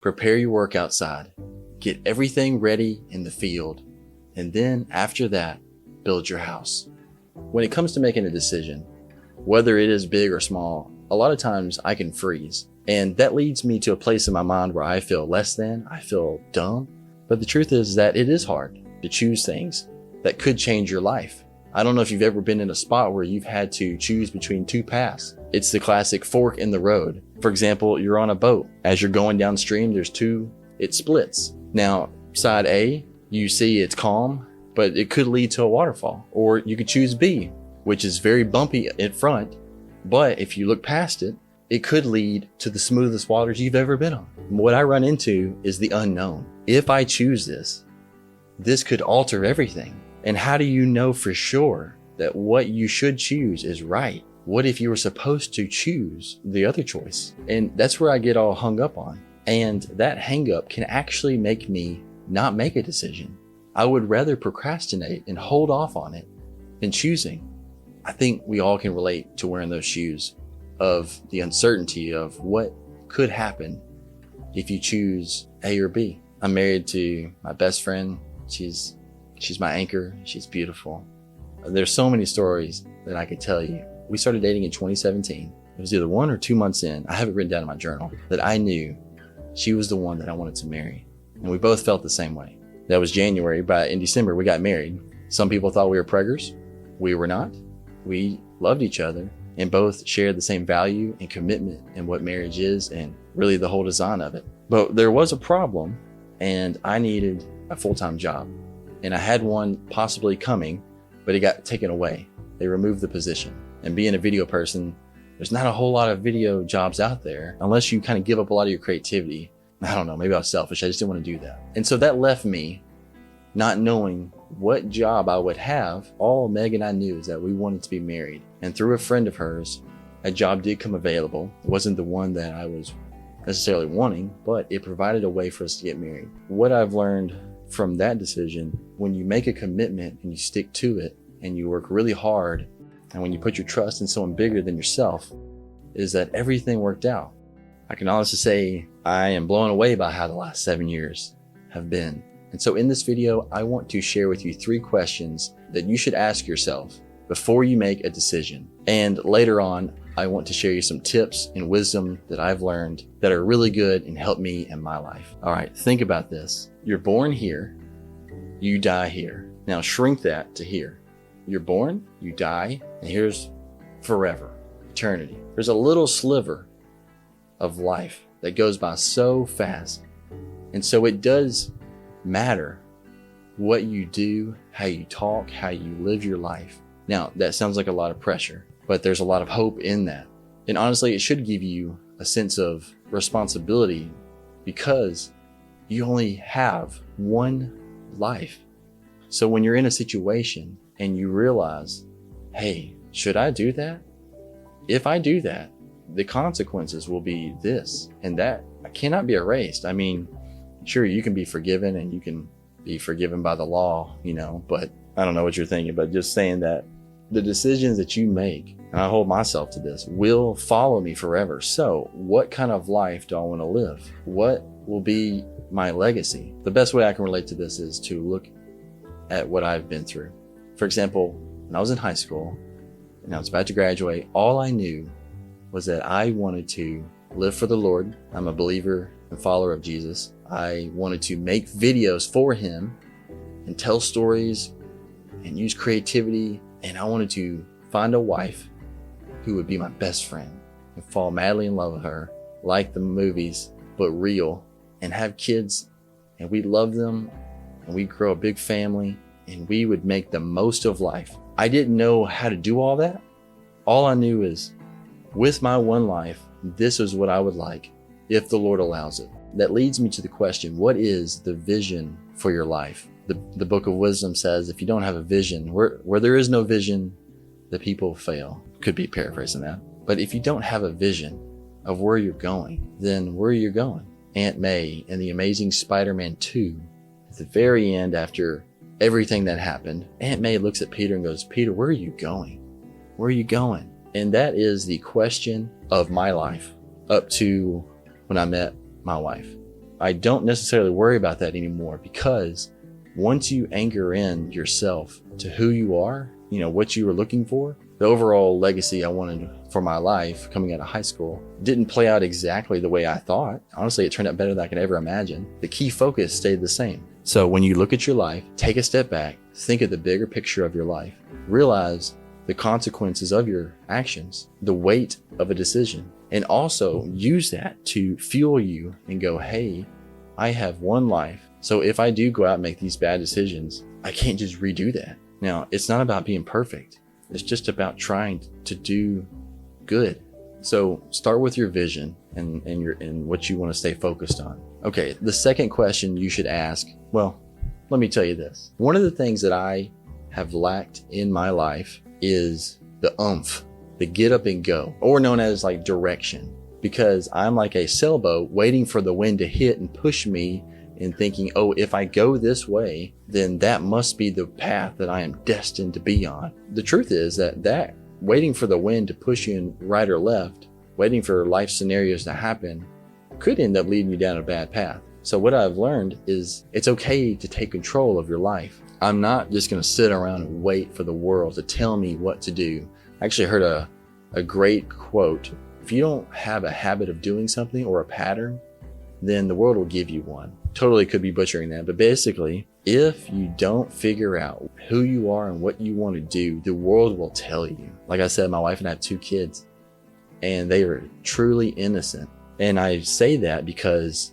Prepare your work outside. Get everything ready in the field. And then after that, build your house. When it comes to making a decision, whether it is big or small, a lot of times I can freeze. And that leads me to a place in my mind where I feel less than, I feel dumb. But the truth is that it is hard to choose things that could change your life. I don't know if you've ever been in a spot where you've had to choose between two paths. It's the classic fork in the road. For example, you're on a boat. As you're going downstream, there's two, it splits. Now, side A, you see it's calm, but it could lead to a waterfall. Or you could choose B, which is very bumpy in front, but if you look past it, it could lead to the smoothest waters you've ever been on. What I run into is the unknown. If I choose this could alter everything. And how do you know for sure that what you should choose is right? What if you were supposed to choose the other choice? And that's where I get all hung up on. And that hang up can actually make me not make a decision. I would rather procrastinate and hold off on it than choosing. I think we all can relate to wearing those shoes of the uncertainty of what could happen if you choose A or B. I'm married to my best friend. She's my anchor. She's beautiful. There's so many stories that I could tell you. We started dating in 2017. It was either 1 or 2 months in, I have it written down in my journal, that I knew she was the one that I wanted to marry. And we both felt the same way. That was January, but in December we got married. Some people thought we were preggers. We were not. We loved each other and both shared the same value and commitment in what marriage is and really the whole design of it. But there was a problem, and I needed a full-time job. And I had one possibly coming, but it got taken away. They removed the position. And being a video person, there's not a whole lot of video jobs out there unless you kind of give up a lot of your creativity. I don't know, maybe I was selfish. I just didn't want to do that. And so that left me not knowing what job I would have. All Meg and I knew is that we wanted to be married. And through a friend of hers, a job did come available. It wasn't the one that I was necessarily wanting, but it provided a way for us to get married. What I've learned from that decision, when you make a commitment and you stick to it and you work really hard, and when you put your trust in someone bigger than yourself, is that everything worked out. I can honestly say I am blown away by how the last 7 years have been. And so in this video, I want to share with you 3 questions that you should ask yourself before you make a decision. And later on, I want to share you some tips and wisdom that I've learned that are really good and help me in my life. All right, think about this. You're born here, you die here. Now shrink that to here. You're born, you die, and here's forever, eternity. There's a little sliver of life that goes by so fast. And so it does matter what you do, how you talk, how you live your life. Now, that sounds like a lot of pressure, but there's a lot of hope in that. And honestly, it should give you a sense of responsibility because you only have one life. So when you're in a situation and you realize, hey, should I do that? If I do that, the consequences will be this, and that cannot be erased. I mean, sure, you can be forgiven and you can be forgiven by the law, but I don't know what you're thinking, but just saying that the decisions that you make, and I hold myself to this, will follow me forever. So what kind of life do I want to live? What will be my legacy? The best way I can relate to this is to look at what I've been through. For example, when I was in high school and I was about to graduate, all I knew was that I wanted to live for the Lord. I'm a believer and follower of Jesus. I wanted to make videos for him and tell stories and use creativity. And I wanted to find a wife who would be my best friend and fall madly in love with her, like the movies, but real, and have kids. And we'd love them and we'd grow a big family and we would make the most of life. I didn't know how to do all that. All I knew is with my one life, this is what I would like if the Lord allows it. That leads me to the question, what is the vision for your life? The book of wisdom says, if you don't have a vision, where there is no vision, the people fail. Could be paraphrasing that. But if you don't have a vision of where you're going, then where are you going? Aunt May in The Amazing Spider-Man 2, at the very end, after everything that happened, Aunt May looks at Peter and goes, Peter, where are you going? Where are you going? And that is the question of my life up to when I met my wife. I don't necessarily worry about that anymore, because once you anchor in yourself to who you are, what you were looking for, the overall legacy I wanted for my life coming out of high school didn't play out exactly the way I thought. Honestly, it turned out better than I could ever imagine. The key focus stayed the same. So when you look at your life, take a step back, think of the bigger picture of your life, realize the consequences of your actions, the weight of a decision, and also use that to fuel you and go, hey, I have one life. So if I do go out and make these bad decisions, I can't just redo that. Now, it's not about being perfect. It's just about trying to do good. So start with your vision and what you want to stay focused on. Okay, the second question you should ask, well, let me tell you this. One of the things that I have lacked in my life is the oomph, the get up and go, or known as like direction, because I'm like a sailboat waiting for the wind to hit and push me, and thinking, oh, if I go this way, then that must be the path that I am destined to be on. The truth is that waiting for the wind to push you in right or left, waiting for life scenarios to happen, could end up leading you down a bad path. So what I've learned is it's okay to take control of your life. I'm not just going to sit around and wait for the world to tell me what to do. I actually heard a great quote. If you don't have a habit of doing something or a pattern, then the world will give you one. Totally could be butchering that, but basically, if you don't figure out who you are and what you want to do, the world will tell you. Like I said, my wife and I have 2 kids, and they are truly innocent. And I say that because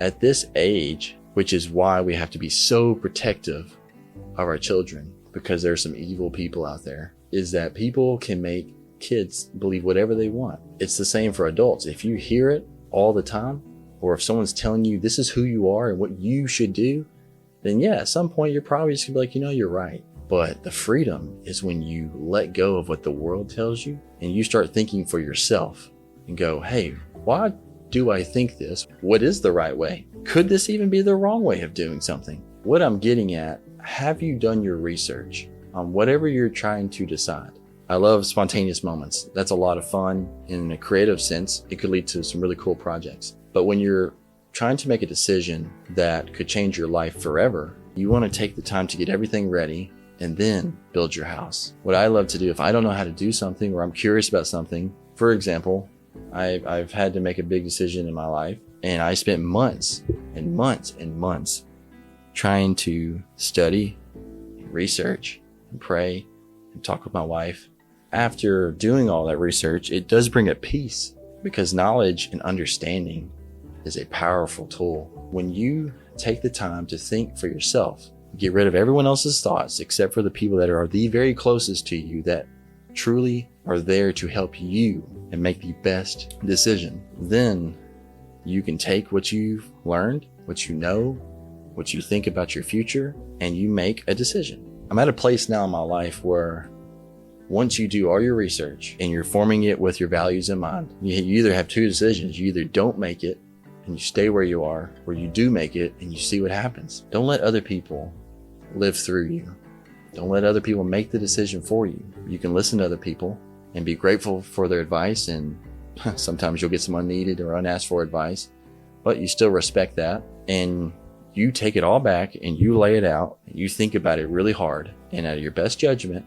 at this age, which is why we have to be so protective of our children, because there's some evil people out there, is that people can make kids believe whatever they want. It's the same for adults. If you hear it all the time, or if someone's telling you this is who you are and what you should do, then yeah, at some point you're probably just gonna be like, you're right. But the freedom is when you let go of what the world tells you and you start thinking for yourself and go, hey, why do I think this? What is the right way? Could this even be the wrong way of doing something? What I'm getting at, have you done your research on whatever you're trying to decide? I love spontaneous moments. That's a lot of fun. In a creative sense, it could lead to some really cool projects. But when you're trying to make a decision that could change your life forever, you want to take the time to get everything ready and then build your house. What I love to do, if I don't know how to do something or I'm curious about something, for example, I've had to make a big decision in my life, and I spent months and months and months trying to study, research, and pray, and talk with my wife. After doing all that research, it does bring a peace, because knowledge and understanding is a powerful tool. When you take the time to think for yourself, get rid of everyone else's thoughts except for the people that are the very closest to you, that truly are there to help you and make the best decision, then you can take what you've learned, what you know, what you think about your future, and you make a decision. I'm at a place now in my life where once you do all your research and you're forming it with your values in mind, you either have 2 decisions. You either don't make it and you stay where you are, or you do make it and you see what happens. Don't let other people live through you. Don't let other people make the decision for you. You can listen to other people and be grateful for their advice, and sometimes you'll get some unneeded or unasked for advice, but you still respect that, and you take it all back and you lay it out and you think about it really hard, and out of your best judgment,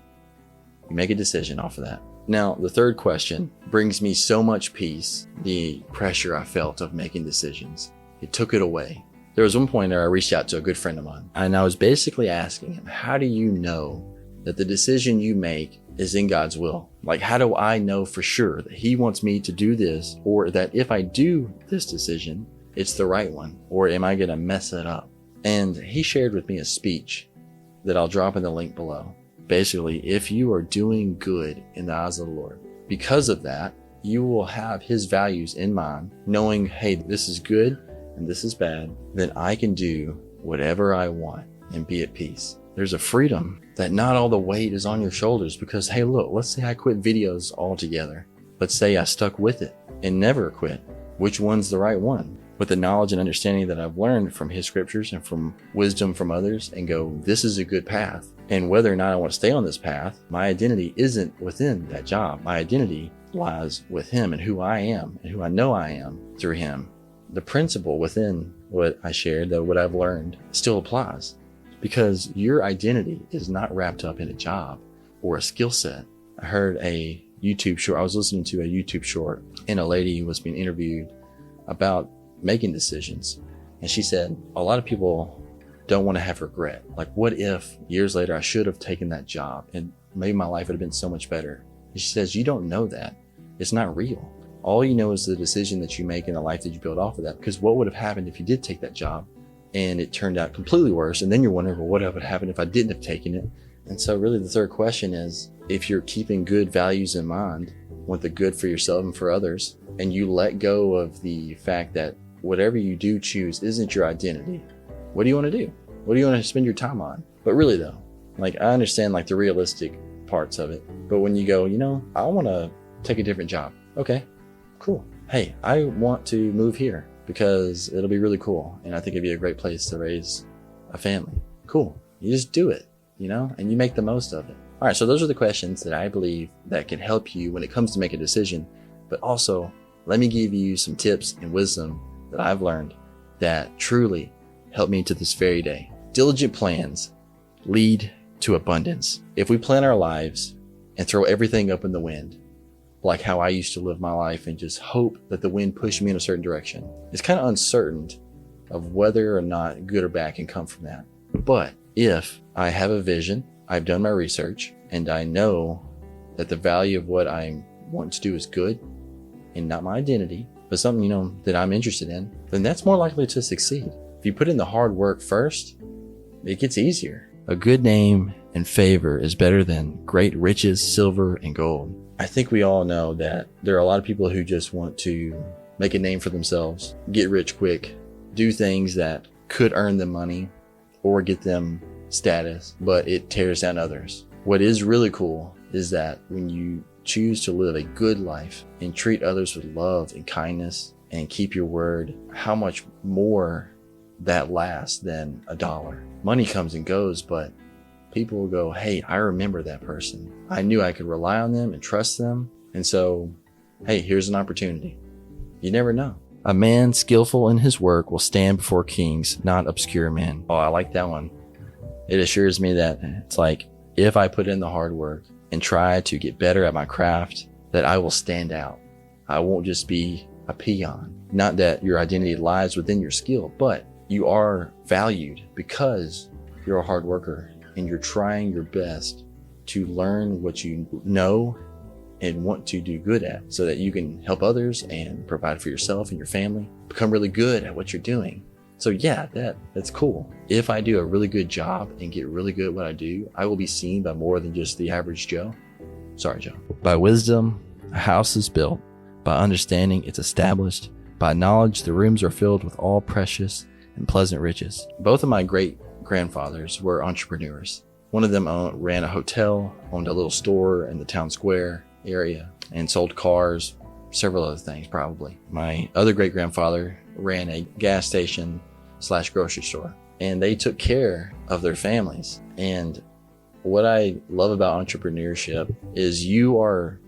you make a decision off of that. Now, the third question brings me so much peace. The pressure I felt of making decisions, it took it away. There was one point where I reached out to a good friend of mine, and I was basically asking him, how do you know that the decision you make is in God's will? Like, how do I know for sure that He wants me to do this, or that if I do this decision, it's the right one, or am I going to mess it up? And he shared with me a speech that I'll drop in the link below. Basically, if you are doing good in the eyes of the Lord, because of that, you will have His values in mind, knowing, hey, this is good and this is bad, then I can do whatever I want and be at peace. There's a freedom that not all the weight is on your shoulders, because, hey, look, let's say I quit videos altogether. Let's say I stuck with it and never quit. Which one's the right one? With the knowledge and understanding that I've learned from His scriptures and from wisdom from others, and go, this is a good path. And whether or not I want to stay on this path, my identity isn't within that job. My identity lies with Him and who I am and who I know I am through Him. the principle within what I shared, that what I've learned still applies, because your identity is not wrapped up in a job or a skill set. I heard a YouTube short. I was listening to a YouTube short, and a lady was being interviewed about making decisions. And she said, a lot of people don't want to have regret. Like, what if years later I should have taken that job and maybe my life would have been so much better? And she says, you don't know that. It's not real. All you know is the decision that you make and the life that you build off of that. Because what would have happened if you did take that job and it turned out completely worse? And then you're wondering, well, what would happen if I didn't have taken it? And so really the third question is, if you're keeping good values in mind, want the good for yourself and for others, and you let go of the fact that whatever you do choose isn't your identity, what do you want to do? What do you want to spend your time on? But really though, like, I understand like the realistic parts of it, but when you go, I want to take a different job. Okay, cool. Hey, I want to move here because it'll be really cool. And I think it'd be a great place to raise a family. Cool. You just do it, and you make the most of it. All right. So those are the questions that I believe that can help you when it comes to make a decision. But also, let me give you some tips and wisdom that I've learned that truly helped me to this very day. Diligent plans lead to abundance. If we plan our lives and throw everything up in the wind, like how I used to live my life and just hope that the wind pushed me in a certain direction, it's kind of uncertain of whether or not good or bad can come from that. But if I have a vision, I've done my research, and I know that the value of what I want to do is good and not my identity, but something, that I'm interested in, then that's more likely to succeed. If you put in the hard work first, it gets easier. A good name and favor is better than great riches, silver, and gold. I think we all know that there are a lot of people who just want to make a name for themselves, get rich quick, do things that could earn them money or get them status, but it tears down others. What is really cool is that when you choose to live a good life and treat others with love and kindness and keep your word, how much more that lasts than $1. Money comes and goes, but people will go, hey, I remember that person. I knew I could rely on them and trust them. And so, hey, here's an opportunity. You never know. A man skillful in his work will stand before kings, not obscure men. Oh, I like that one. It assures me that it's like, if I put in the hard work and try to get better at my craft, that I will stand out. I won't just be a peon. Not that your identity lies within your skill, but you are valued because you're a hard worker and you're trying your best to learn what you know and want to do good at so that you can help others and provide for yourself and your family, become really good at what you're doing. So yeah, that's cool. If I do a really good job and get really good at what I do, I will be seen by more than just the average Joe. Sorry, Joe. By wisdom, a house is built. By understanding, it's established. By knowledge, the rooms are filled with all precious and pleasant riches. Both of my great grandfathers were entrepreneurs. One of them ran a hotel, owned a little store in the town square area, and sold cars, several other things probably. My other great grandfather ran a gas station / grocery store, and they took care of their families. And what I love about entrepreneurship is you are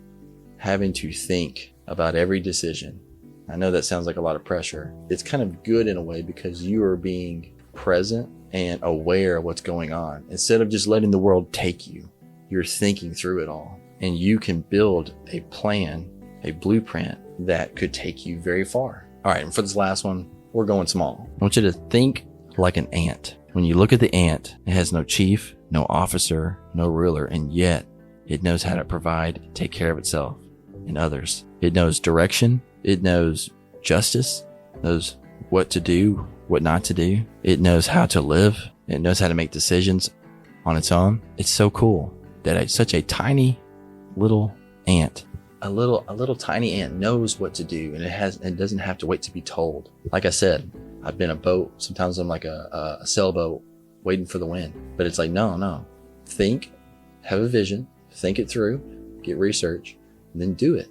having to think about every decision. I know that sounds like a lot of pressure. It's kind of good in a way because you are being present and aware of what's going on. Instead of just letting the world take you, you're thinking through it all. And you can build a plan, a blueprint that could take you very far. All right, and for this last one, we're going small. I want you to think like an ant. When you look at the ant, it has no chief, no officer, no ruler, and yet it knows how to provide, take care of itself and others. It knows direction. It knows justice, knows what to do, what not to do. It knows how to live. It knows how to make decisions on its own. It's so cool that such a tiny little ant, a little tiny ant knows what to do, and it doesn't have to wait to be told. Like I said, I've been a boat. Sometimes I'm like a sailboat waiting for the wind, but it's like, no, think, have a vision, think it through, get research, and then do it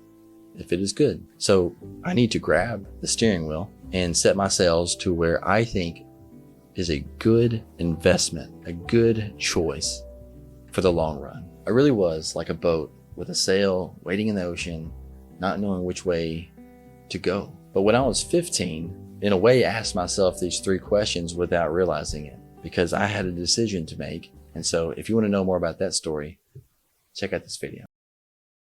if it is good. So I need to grab the steering wheel and set my sails to where I think is a good investment, a good choice for the long run. I really was like a boat with a sail waiting in the ocean, not knowing which way to go. But when I was 15, in a way, asked myself these 3 questions without realizing it, because I had a decision to make. And so if you want to know more about that story, check out this video.